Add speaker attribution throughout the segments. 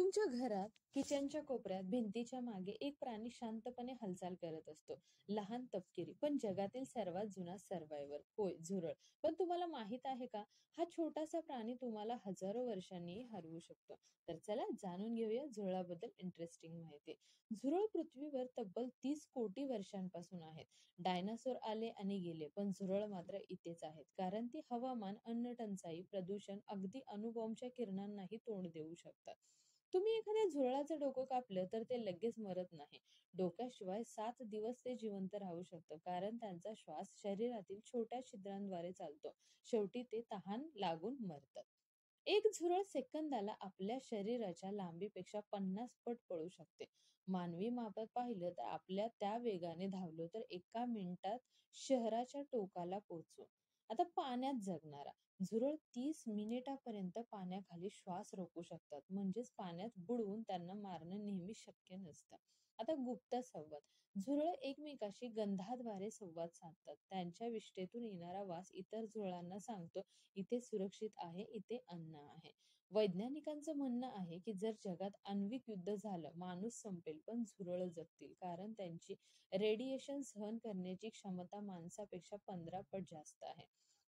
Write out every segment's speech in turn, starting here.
Speaker 1: तुमच्या घरात किचनच्या कोपऱ्यात भिंतीच्या मागे एक प्राणी शांतपणे हालचाल करत असतो. लहान तपकिरी पण जगातील सर्वात जुना सर्वायव्हर. होय, झुरळ. पण तुम्हाला माहित आहे का, हा छोटासा प्राणी तुम्हाला हजारो वर्षांनी हरवू शकतो. तर चला जाणून घेऊया झुरळाबद्दल इंटरेस्टिंग माहिती. झुरळ पृथ्वीवर तब्बल 30 कोटी वर्षांपासून आहेत. डायनासोर आले आणि गेले, पण झुरळ मात्र इथेच आहेत, कारण ती हवामान, अन्न टंचाई, प्रदूषण, अगदी अणुबॉम्बच्या किरणांनाही तोंड देऊ शकतात. तुम्ही एखाद्या झुरळाचं डोकं कापलं तर ते लगेच मरत नाही. डोक्याशिवाय 7 दिवस ते जिवंत राहू शकतं, कारण त्यांचा श्वास शरीरातील छोट्या छिद्रांद्वारे चालतो. शेवटी ते तहान लागून मरतात. एक झुरळ सेकंदाला आपल्या शरीराच्या लांबीपेक्षा 50 पट पळू शकते. मानवी मापात पाहिलं तर आपल्या त्या वेगाने धावलो तर एका मिनिटात शहराच्या टोकाला पोहोचू. आता पाण्यात जगणारा झुरळ 30 मिनिटापर्यंत पाण्याखाली श्वास रोखू शकतात. म्हणजेच पाण्यात बुडवून त्यांना मारणं नेहमी शक्य नसतं. आता गुप्त संवाद. झुरळ एकमेकाशी गंधाद्वारे संवाद साधतात. त्यांच्या विष्ठेतून येणारा वास इतर झुरळांना सांगतो, इथे सुरक्षित आहे, इथे अन्न आहे. वैज्ञानिकांचं म्हणणं आहे की जर जगात आण्विक युद्ध झालं, माणूस संपेल, पण झुरळ जगतील, कारण त्यांची रेडिएशन सहन करण्याची क्षमता माणसापेक्षा 15 पट जास्त आहे.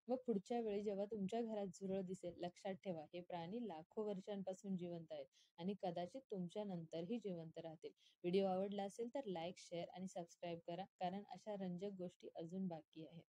Speaker 1: मग पुढच्या वेळी जेव्हा तुमच्या घरात झुरळ दिसेल, लक्षात ठेवा, हे प्राणी लाखो वर्षांपासून जिवंत आहेत आणि कदाचित तुमच्या नंतरही जिवंत राहतील. व्हिडिओ आवडला असेल तर लाईक, शेअर आणि सबस्क्राईब करा, कारण अशा रंजक गोष्टी अजून बाकी आहेत.